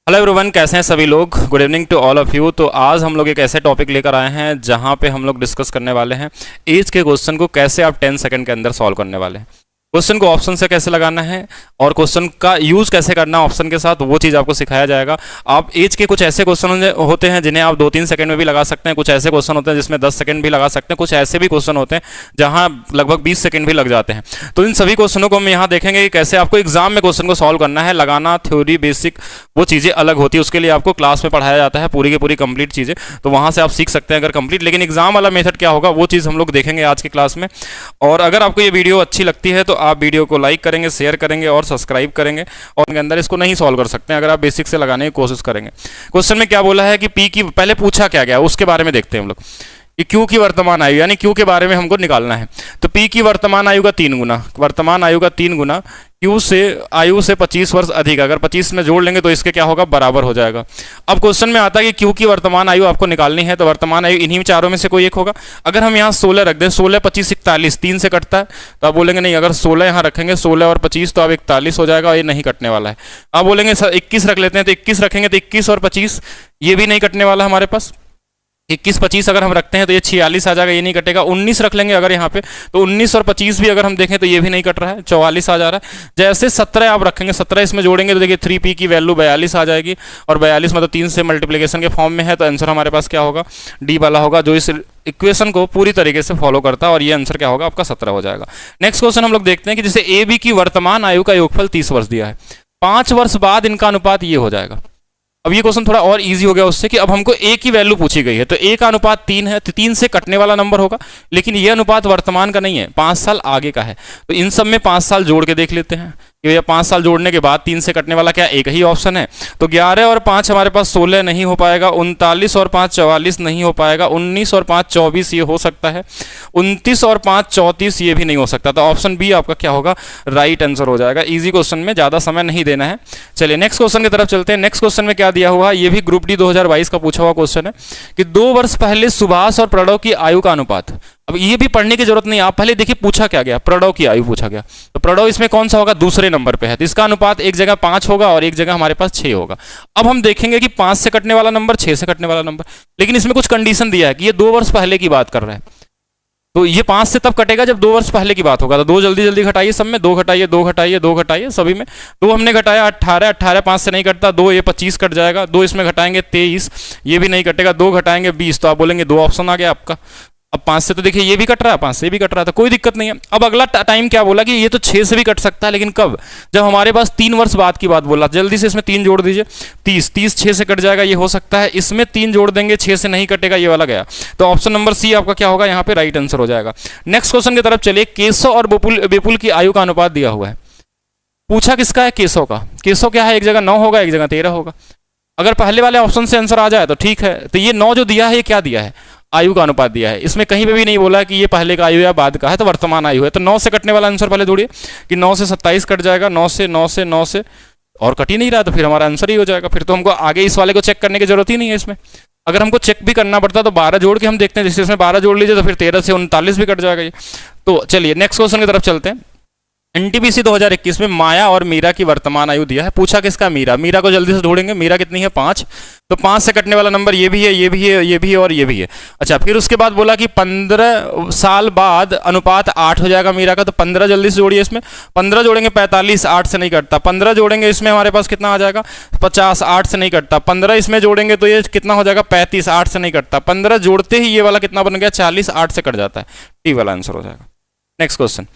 Hello everyone, कैसे हैं सभी लोग। Good evening to all of you. तो आज हम लोग एक ऐसे टॉपिक लेकर आए हैं जहां पे हम लोग डिस्कस करने वाले हैं एज के क्वेश्चन को कैसे आप 10 सेकंड के अंदर सॉल्व करने वाले हैं। क्वेश्चन को ऑप्शन से कैसे लगाना है और क्वेश्चन का यूज़ कैसे करना है ऑप्शन के साथ, वो चीज़ आपको सिखाया जाएगा। आप एज के कुछ ऐसे क्वेश्चन होते हैं जिन्हें आप 2-3 सेकंड में भी लगा सकते हैं, कुछ ऐसे क्वेश्चन होते हैं जिसमें 10 सेकंड भी लगा सकते हैं, कुछ ऐसे भी क्वेश्चन होते हैं जहां लगभग 20 सेकंड भी लग जाते हैं। तो इन सभी क्वेश्चनों को हम यहाँ देखेंगे कि कैसे आपको एग्जाम में क्वेश्चन को सॉल्व करना है। लगाना, थ्योरी, बेसिक, वो चीज़ें अलग होती है, उसके लिए आपको क्लास में पढ़ाया जाता है पूरी की पूरी कंप्लीट चीज़ें, तो वहाँ से आप सीख सकते हैं अगर कंप्लीट। लेकिन एग्जाम वाला मेथड क्या होगा वो चीज़ हम लोग देखेंगे आज की क्लास में। और अगर आपको ये वीडियो अच्छी लगती है तो आप वीडियो को लाइक करेंगे, शेयर करेंगे और सब्सक्राइब करेंगे। और उनके अंदर इसको नहीं सॉल्व कर सकते हैं अगर आप बेसिक से लगाने की कोशिश करेंगे। क्वेश्चन में क्या बोला है कि पी की पहले पूछा क्या गया उसके बारे में देखते हैं हम लोग कि क्यू की वर्तमान आयु, यानी क्यू के बारे में हमको निकालना है। तो पी की वर्तमान आयु का 3 गुना, वर्तमान आयु का 3 गुना क्यू से आयु से 25 वर्ष अधिक, अगर 25 में जोड़ लेंगे तो इसके क्या होगा, बराबर हो जाएगा। अब क्वेश्चन में आता है कि क्यू की वर्तमान आयु आपको निकालनी है, तो वर्तमान आयु इन्हीं चारों में से कोई एक होगा। अगर हम यहाँ 16 रख दें, 16, 25, 41, 3 से कटता है, तो आप बोलेंगे नहीं, अगर 16 यहाँ रखेंगे 16 और 25 तो अब 41 हो जाएगा, ये नहीं कटने वाला है। आप बोलेंगे सर 21 रख लेते हैं, तो 21 रखेंगे तो 21 और 25 ये भी नहीं कटने वाला हमारे पास। 21-25 अगर हम रखते हैं तो ये 46 आ जाएगा, ये नहीं कटेगा। 19 रख लेंगे अगर यहाँ पे, तो 19 और 25 भी अगर हम देखें तो ये भी नहीं कट रहा है, 44 आ जा रहा है। जैसे 17 आप रखेंगे, 17 इसमें जोड़ेंगे तो देखिए 3p की वैल्यू 42 आ जाएगी, और 42 मतलब 3 से मल्टीप्लिकेशन के फॉर्म में है, तो आंसर हमारे पास क्या होगा, डी वाला होगा, जो इस इक्वेशन को पूरी तरीके से फॉलो करता है। और ये आंसर क्या होगा आपका 17 हो जाएगा। नेक्स्ट क्वेश्चन हम लोग देखते हैं कि जैसे ए बी की वर्तमान आयु का योगफल 30 वर्ष दिया है, 5 वर्ष बाद इनका अनुपात ये हो जाएगा। अब ये क्वेश्चन थोड़ा और इजी हो गया उससे कि अब हमको ए की वैल्यू पूछी गई है, तो ए का अनुपात 3 है, तो 3 से कटने वाला नंबर होगा। लेकिन ये अनुपात वर्तमान का नहीं है, 5 साल आगे का है। तो इन सब में 5 साल जोड़ के देख लेते हैं कि भैया 5 साल जोड़ने के बाद 3 से कटने वाला क्या एक ही ऑप्शन है। तो 11 और 5 हमारे पास 16 नहीं हो पाएगा, 39 और 5 44 नहीं हो पाएगा, 19 और 5 24 ये हो सकता है, 29 और 5 34 ये भी नहीं हो सकता। तो ऑप्शन बी आपका क्या होगा, राइट आंसर हो जाएगा। इजी क्वेश्चन में ज़्यादा समय नहीं देना है। चलिए नेक्स्ट क्वेश्चन की तरफ चलते हैं। नेक्स्ट क्वेश्चन में क्या दिया हुआ है, ये भी ग्रुप डी 2022 का पूछा हुआ क्वेश्चन है कि 2 वर्ष पहले सुभाष और प्रणव की आयु का अनुपात। अब ये भी पढ़ने की जरूरत नहीं, आप पहले देखिए पूछा क्या गया, प्रणव की आयु पूछा गया। तो प्रणव इसमें कौन सा होगा, दूसरे नंबर पे है, तो इसका अनुपात एक जगह 5 होगा और एक जगह हमारे पास 6 होगा। अब हम देखेंगे कि 5 से कटने वाला नंबर, 6 से कटने वाला नंबर, लेकिन इसमें कुछ कंडीशन दिया है कि ये 2 वर्ष पहले की बात कर रहा है। तो ये 5 से तब कटेगा जब 2 वर्ष पहले की बात होगा। तो 2 जल्दी जल्दी घटाइए, सब में 2 घटाइए, 2 घटाइए, 2 घटाइए, सभी में 2 हमने घटाया, 18, 18 5 से नहीं कटता, 2 ये 25 कट जाएगा, 2 इसमें घटाएंगे 23, ये भी नहीं कटेगा, 2 घटाएंगे 20, तो आप बोलेंगे 2 ऑप्शन आ गया आपका। अब 5 से तो देखिए ये भी कट रहा है, 5 से भी कट रहा है, तो कोई दिक्कत नहीं है। अब अगला टाइम क्या बोला कि ये तो 6 से भी कट सकता है, लेकिन कब, जब हमारे पास 3 वर्ष बाद की बात बोला। जल्दी से इसमें 3 जोड़ दीजिए, 30, 30 6 से कट जाएगा, ये हो सकता है। इसमें 3 जोड़ देंगे, 6 से नहीं कटेगा, ये वाला गया। तो ऑप्शन नंबर सी आपका क्या होगा, यहाँ पे राइट आंसर हो जाएगा। नेक्स्ट क्वेश्चन की तरफ चलिए। केशव और विपुल की आयु का अनुपात दिया हुआ है, पूछा किसका है, केशव का। केशव क्या है, एक जगह 9 होगा, एक जगह 13 होगा। अगर पहले वाले ऑप्शन से आंसर आ जाए तो ठीक है। तो ये 9 जो दिया है, ये क्या दिया है, आयु का अनुपात दिया है। इसमें कहीं पे भी नहीं बोला कि ये पहले का आयु या बाद का है, तो वर्तमान आयु है। तो 9 से कटने वाला आंसर पहले जोड़िए कि 9 से 27 कट जाएगा, 9 से 9 से 9 से, और कट ही नहीं रहा, तो फिर हमारा आंसर ही हो जाएगा। फिर तो हमको आगे इस वाले को चेक करने की जरूरत ही नहीं है इसमें। अगर हमको चेक भी करना पड़ता तो 12 जोड़ के हम देखते हैं, जैसे इसमें 12 जोड़ लीजिए तो फिर 13 से 39 भी कट जाएगा ये। तो चलिए नेक्स्ट क्वेश्चन की तरफ चलते हैं। एनटीपीसी 2021 में माया और मीरा की वर्तमान आयु दिया है, पूछा किसका, मीरा। मीरा को जल्दी से ढूंढेंगे, मीरा कितनी है, 5। तो 5 से कटने वाला नंबर ये भी है, ये भी है, ये भी है और ये भी है। अच्छा, फिर उसके बाद बोला कि 15 साल बाद अनुपात 8 हो जाएगा मीरा का। तो 15 जल्दी से जोड़िए, इसमें 15 जोड़ेंगे 45, 8 से नहीं कटता। 15 जोड़ेंगे इसमें हमारे पास कितना आ जाएगा, 50, 8 से नहीं कटता। 15 इसमें जोड़ेंगे तो ये कितना हो जाएगा, 35, 8 से नहीं कटता। 15 जोड़ते ही ये वाला कितना बन गया, 40, 8 से कट जाता है, टी वाला आंसर हो जाएगा। Next question.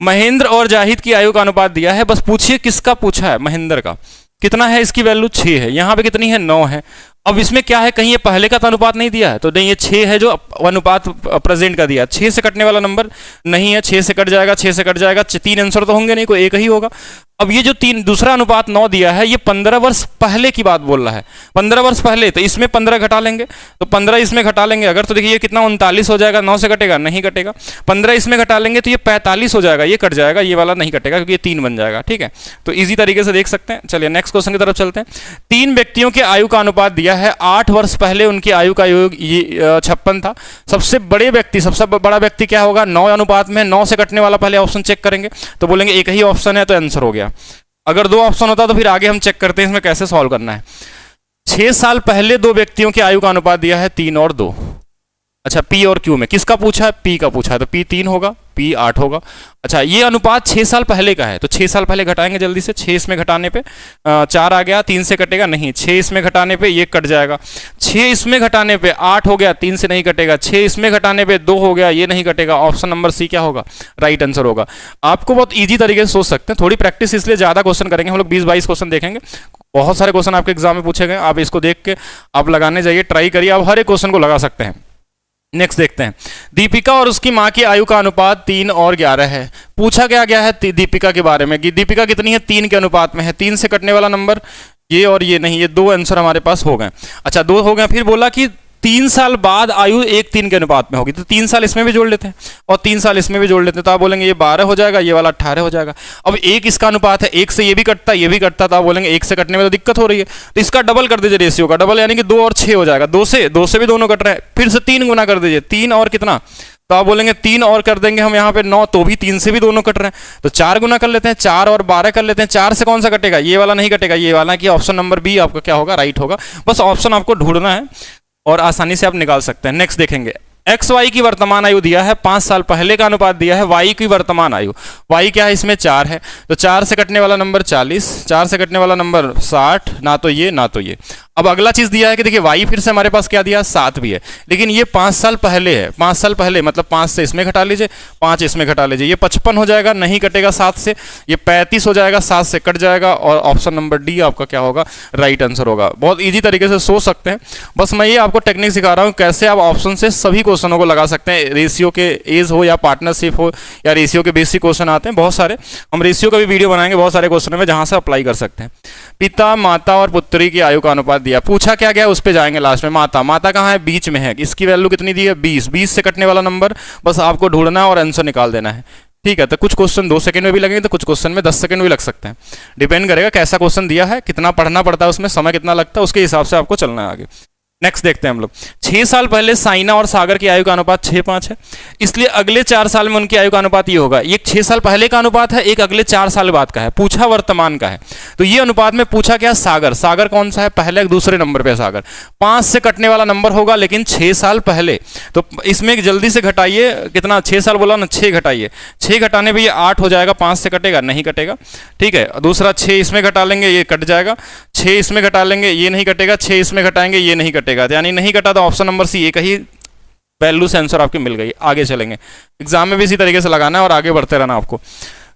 महेंद्र और जाहिद की आयु का अनुपात दिया है, बस पूछिए किसका पूछा है, महेंद्र का। कितना है, इसकी वैल्यू 6 है, यहाँ पे कितनी है, 9 है। अब इसमें क्या है, कहीं ये पहले का तो अनुपात नहीं दिया है, तो नहीं, ये 6 है जो अनुपात प्रेजेंट का दिया। 6 से कटने वाला नंबर नहीं है, 6 से कट जाएगा, 6 से कट जाएगा, 3 आंसर तो होंगे नहीं, कोई एक ही होगा। अब ये जो दूसरा अनुपात 9 दिया है, ये 15 वर्ष पहले की बात बोल रहा है, 15 वर्ष पहले। तो इसमें 15 घटा लेंगे, तो 15 इसमें घटा लेंगे अगर, तो देखिए ये कितना 39 हो जाएगा, 9 से कटेगा, नहीं कटेगा। 15 इसमें घटा लेंगे तो ये 45 हो जाएगा, ये कट जाएगा, ये वाला नहीं कटेगा क्योंकि ये 3 बन जाएगा। ठीक है, तो इजी तरीके से देख सकते हैं। चलिए नेक्स्ट क्वेश्चन की तरफ चलते हैं। 3 व्यक्तियों की आयु का अनुपात दिया है, 8 वर्ष पहले उनकी आयु का योग 56 था। सबसे बड़े व्यक्ति, सबसे बड़ा व्यक्ति क्या होगा, 9 अनुपात में। 9 से कटने वाला पहले ऑप्शन चेक करेंगे, तो बोलेंगे एक ही ऑप्शन है, तो आंसर हो गया। अगर 2 ऑप्शन होता तो फिर आगे हम चेक करते हैं इसमें कैसे सॉल्व करना है। 6 साल पहले दो व्यक्तियों की आयु का अनुपात दिया है 3 और 2। अच्छा, P और Q में किसका पूछा है? P का पूछा है, तो P 3 होगा, P 8 होगा। अच्छा, ये अनुपात 6 साल पहले का है, तो 6 साल पहले घटाएंगे जल्दी से। 6 इसमें घटाने पे 4 आ गया, 3 से कटेगा नहीं। 6 इसमें घटाने पे ये कट जाएगा। 6 इसमें घटाने पे 8 हो गया, 3 से नहीं कटेगा। 6 इसमें घटाने पे 2 हो गया, ये नहीं कटेगा। ऑप्शन नंबर सी क्या होगा? राइट आंसर होगा। आपको बहुत ईजी तरीके से सोच सकते हैं, थोड़ी प्रैक्टिस इसलिए ज़्यादा क्वेश्चन करेंगे हम लोग, 20-22 क्वेश्चन देखेंगे। बहुत सारे क्वेश्चन आपके एग्जाम में पूछे गए, आप इसको देख के आप लगाने जाइए, ट्राई करिए, आप हर एक क्वेश्चन को लगा सकते हैं। नेक्स्ट देखते हैं, दीपिका और उसकी मां की आयु का अनुपात 3 और 11 है। पूछा गया है दीपिका के बारे में कि दीपिका कितनी है? 3 के अनुपात में है। 3 से कटने वाला नंबर ये और ये नहीं, ये 2 आंसर हमारे पास हो गए। अच्छा, 2 हो गए। फिर बोला कि 3 साल बाद आयु 1:3 के अनुपात में होगी, तो 3 साल इसमें भी जोड़ लेते हैं और 3 साल इसमें भी जोड़ लेते हैं, तो आप बोलेंगे ये 12 हो जाएगा, ये वाला 18 हो जाएगा। अब 1 इसका अनुपात है, 1 से ये भी कटता है, ये भी कटता, तो आप बोलेंगे 1 से कटने में तो दिक्कत हो रही है, तो इसका डबल कर दीजिए रेशियो का, डबल यानी कि 2 और 6 हो जाएगा। 2 से भी दोनों कट रहे हैं, फिर से 3 गुना कर दीजिए, 3 और कितना, तो आप बोलेंगे 3 और कर देंगे हम यहाँ पे 9, तो भी 3 से भी दोनों कट रहे हैं, तो 4 गुना कर लेते हैं, 4 और 12 कर लेते हैं। 4 से कौन सा कटेगा? ये वाला नहीं कटेगा, ये वाला, कि ऑप्शन नंबर बी आपका क्या होगा? राइट होगा। बस ऑप्शन आपको ढूंढना है और आसानी से आप निकाल सकते हैं। नेक्स्ट देखेंगे, एक्स वाई की वर्तमान आयु दिया है, 5 साल पहले का अनुपात दिया है, वाई की वर्तमान आयु, वाई क्या है इसमें? 4 है, तो 4 से कटने वाला नंबर 40, 4 से कटने वाला नंबर 60, ना तो ये ना तो ये। अब अगला चीज दिया है कि देखिए वाई फिर से हमारे पास क्या दिया? 7 भी है, लेकिन ये 5 साल पहले है। 5 साल पहले मतलब 5 से इसमें घटा लीजिए, 5 इसमें घटा लीजिए, ये 55 हो जाएगा, नहीं कटेगा 7 से, ये 35 हो जाएगा, 7 से कट जाएगा, और ऑप्शन नंबर डी आपका क्या होगा? राइट आंसर होगा। बहुत ईजी तरीके से सोच सकते हैं, बस मैं ये आपको टेक्निक सिखा रहा हूँ कैसे आप ऑप्शन से सभी क्वेश्चनों को लगा सकते हैं। रेशियो के एज हो या पार्टनरशिप हो या रेशियो के बेसिक क्वेश्चन आते हैं बहुत सारे, हम रेशियो का भी वीडियो बनाएंगे बहुत सारे क्वेश्चन में जहां से अप्लाई कर सकते हैं। पिता, माता और पुत्री की आयु का अनुपात दिया, पूछा क्या गया उस पे जाएंगे लास्ट में। माता, माता कहाँ है? बीच में है, इसकी वैल्यू कितनी दी है? 20, 20 से कटने वाला नंबर बस आपको ढूंढना है और आंसर निकाल देना है, ठीक है। तो कुछ क्वेश्चन 2 सेकंड में भी लगेंगे, तो कुछ क्वेश्चन में 10 सेकंड भी लग सकते हैं, डिपेंड करेगा कैसा क्वेश्चन दिया है, कितना पढ़ना पड़ता है, उसमें समय कितना लगता है, उसके हिसाब से आपको चलना है आगे। नेक्स्ट देखते हैं हम लोग, 6 साल पहले साइना और सागर की आयु का अनुपात 6:5 है, इसलिए अगले 4 साल में उनकी आयु का अनुपात ये होगा। एक 6 साल पहले का अनुपात है, एक अगले 4 साल बाद का है, पूछा वर्तमान का है। तो ये अनुपात में पूछा क्या? सागर, सागर कौन सा है? पहले दूसरे नंबर पे सागर। 5 से कटने वाला नंबर होगा, लेकिन 6 साल पहले, तो इसमें जल्दी से घटाइए, कितना? 6 साल बोला ना, 6 घटाइए, 6 घटाने पर ये 8 हो जाएगा, 5 से कटेगा नहीं कटेगा, ठीक है। दूसरा 6 इसमें घटा लेंगे, ये कट जाएगा, 6 इसमें घटा लेंगे, ये नहीं कटेगा, 6 इसमें घटाएंगे, ये नहीं कटेगा, यानी नहीं कटा, तो ऑप्शन नंबर सी एक ही वैल्यू से आंसर आपकी मिल गई। आगे चलेंगे, एग्जाम में भी इसी तरीके से लगाना है और आगे बढ़ते रहना आपको।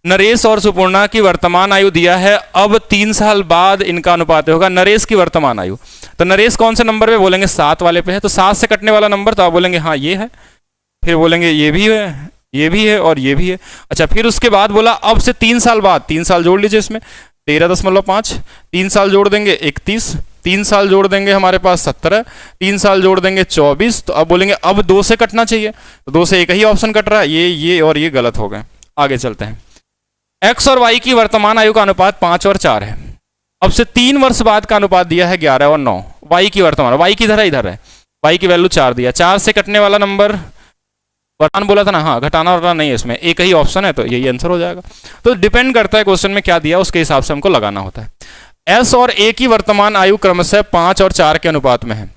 नरेश और सुपूर्णा की वर्तमान आयु दिया है, अब 3 साल बाद इनका अनुपात होगा। नरेश की वर्तमान आयु, तो नरेश कौन से नंबर पे? बोलेंगे 7 वाले पे है, तो 7 से कटने वाला नंबर, तो आप बोलेंगे हाँ ये है, फिर बोलेंगे ये भी है, ये भी है और ये भी है। अच्छा, फिर उसके बाद बोला अब से 3 साल बाद, 3 साल जोड़ लीजिए इसमें, 13.5, 3 साल जोड़ देंगे 31, 3 साल जोड़ देंगे हमारे पास 17, 3 साल जोड़ देंगे 24, तो अब बोलेंगे अब 2 से कटना चाहिए, तो 2 से एक ही ऑप्शन कट रहा है, ये और ये गलत हो गए। आगे चलते हैं, एक्स और वाई की वर्तमान आयु का अनुपात 5 और 4 है, अब से 3 वर्ष बाद का अनुपात दिया है 11 और 9। वाई की वर्तमान, वाई की इधर है, वाई की वैल्यू 4 दिया, 4 से कटने वाला नंबर वर्तमान बोला था ना, हाँ घटाना वटाना नहीं है इसमें, एक ही ऑप्शन है, तो यही आंसर हो जाएगा। तो डिपेंड करता है क्वेश्चन में क्या दिया, उसके हिसाब से हमको लगाना होता है। एस और ए की वर्तमान आयु क्रमशः 5 और 4 के अनुपात में है,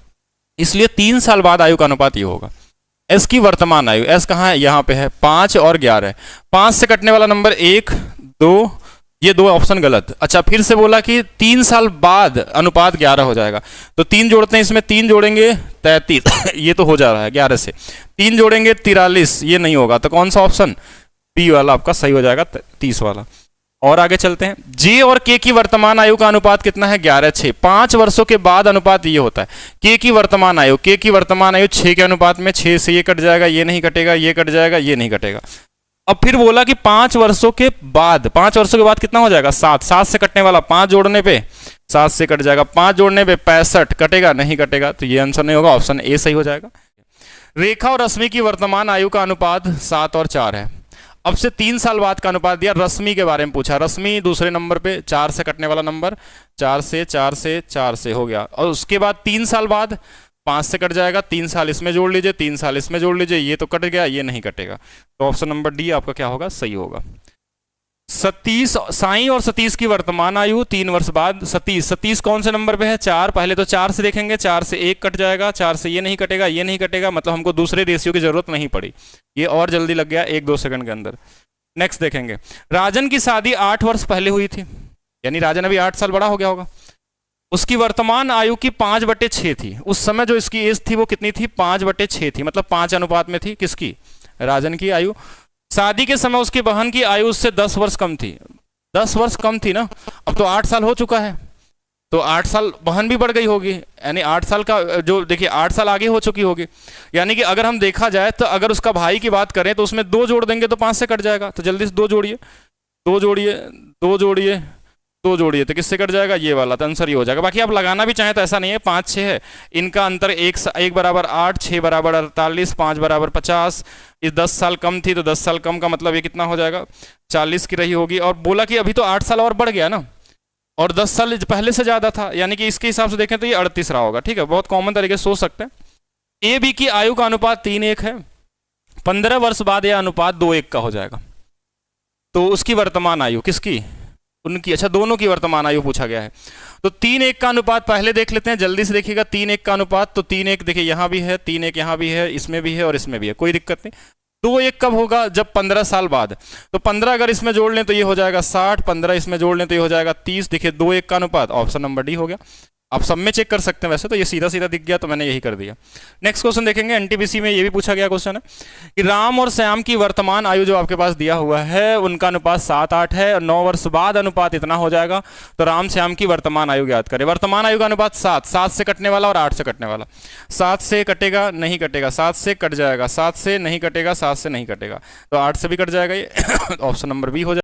इसलिए 3 साल बाद आयु का अनुपात ये होगा। एस की वर्तमान आयु, एस कहाँ है? यहाँ पे है, 5 और 11, 5 से कटने वाला नंबर 1, 2, ये 2 ऑप्शन गलत। अच्छा, फिर से बोला कि 3 साल बाद अनुपात 11 हो जाएगा, तो 3 जोड़ते हैं इसमें, 3 जोड़ेंगे 33 ये तो हो जा रहा है 11 से, 3 जोड़ेंगे 43, ये नहीं होगा, तो कौन सा ऑप्शन? बी वाला आपका सही हो जाएगा, 30 वाला। और आगे चलते हैं, जे और के की वर्तमान आयु का अनुपात कितना है? 11:6, 5 वर्षों के बाद अनुपात ये होता है। के की वर्तमान आयु, के की वर्तमान आयु 6 के अनुपात में, 6 से ये कट जाएगा, ये नहीं कटेगा, ये कट जाएगा, ये नहीं कटेगा। अब फिर बोला कि 5 वर्षों के बाद, 5 वर्षों के बाद कितना हो जाएगा? 7, 7 से कटने वाला 5 जोड़ने पे 7 से कट जाएगा, 5 जोड़ने पे 65, कटेगा नहीं कटेगा, तो ये आंसर नहीं होगा, ऑप्शन ए सही हो जाएगा। रेखा और रश्मि की वर्तमान आयु का अनुपात 7 और 4 है, अब से 3 साल बाद का अनुपात दिया। रश्मि के बारे में पूछा, रश्मि दूसरे नंबर पे, 4 से कटने वाला नंबर, 4 से हो गया, और उसके बाद 3 साल बाद 5 से कट जाएगा, 3 साल इसमें जोड़ लीजिए, 3 साल इसमें जोड़ लीजिए, ये तो कट गया, ये नहीं कटेगा, तो ऑप्शन नंबर डी आपका क्या होगा? सही होगा। सतीश, साईं और सतीश की वर्तमान आयु 3 वर्ष बाद। सतीश कौन से नंबर पे है? 4। पहले तो 4 से देखेंगे, 4 से 1 कट जाएगा, 4 से ये नहीं कटेगा, ये नहीं कटेगा, मतलब हमको दूसरे रेशियो की जरूरत नहीं पड़ी, ये और जल्दी लग गया 1-2 सेकंड के अंदर। नेक्स्ट देखेंगे, राजन की शादी 8 वर्ष पहले हुई थी, यानी राजन अभी 8 साल बड़ा हो गया होगा। उसकी वर्तमान आयु की 5/6 थी। उस समय जो इसकी एज थी वो कितनी थी? 5/6 थी, मतलब 5 अनुपात में थी। किसकी? राजन की आयु। शादी के समय उसकी बहन की आयु उससे 10 वर्ष कम थी। 10 वर्ष कम थी ना, अब तो 8 साल हो चुका है, तो 8 साल बहन भी बढ़ गई होगी, यानी 8 साल का जो देखिए 8 साल आगे हो चुकी होगी। यानी कि अगर हम देखा जाए तो अगर उसका भाई की बात करें तो उसमें 2 जोड़ देंगे तो 5 से कट जाएगा, तो जल्दी से 2 जोड़िए, 2 जोड़िए, 2 जोड़िए, 2 जोड़िए, तो किससे कट जाएगा? ये वाला, तो आंसर ये हो जाएगा। बाकी आप लगाना भी चाहें तो ऐसा नहीं है, 5-6 है, इनका अंतर 1 बराबर 8, 6 बराबर 48, 5 बराबर 50। इस 10 साल कम थी तो 10 साल कम का मतलब ये कितना हो जाएगा? 40 की रही होगी। और बोला कि अभी तो 8 साल और बढ़ गया ना, और 10 साल पहले से ज़्यादा था, यानी कि इसके हिसाब से देखें तो ये 38 रहा होगा। ठीक है, बहुत कॉमन तरीके से सोच सकते हैं। ए बी की आयु का अनुपात 3:1 है। 15 वर्ष बाद यह अनुपात 2:1 का हो जाएगा। तो उसकी वर्तमान आयु किसकी? उनकी। अच्छा, दोनों की वर्तमान आयु पूछा गया है। तो 3:1 का अनुपात पहले देख लेते हैं, जल्दी से देखिएगा। 3:1 का अनुपात, तो 3:1 देखिए यहाँ भी है, 3:1 यहाँ भी है, इसमें भी है और इसमें भी है, कोई दिक्कत नहीं। 2:1 कब होगा? जब 15 साल बाद। तो 15 अगर इसमें जोड़ लें तो ये हो जाएगा 60, 15 इसमें जोड़ लें तो ये हो जाएगा 30। देखिए 2:1 का अनुपात, ऑप्शन नंबर डी हो गया। आप सब में चेक कर सकते हैं, वैसे तो ये सीधा सीधा दिख गया तो मैंने यही कर दिया। नेक्स्ट क्वेश्चन देखेंगे, एनटीपीसी में ये भी पूछा गया क्वेश्चन है कि राम और श्याम की वर्तमान आयु जो आपके पास दिया हुआ है उनका अनुपात 7-8 है, और 9 वर्ष बाद अनुपात इतना हो जाएगा। तो राम श्याम की वर्तमान आयु ज्ञात करें। वर्तमान आयु का अनुपात 7 से कटने वाला और 8 से कटने वाला। 7 से कटेगा, नहीं कटेगा, 7 से कट जाएगा, 7 से नहीं कटेगा, 7 से नहीं कटेगा, तो 8 से भी कट जाएगा, ये ऑप्शन नंबर बी हो जाएगा।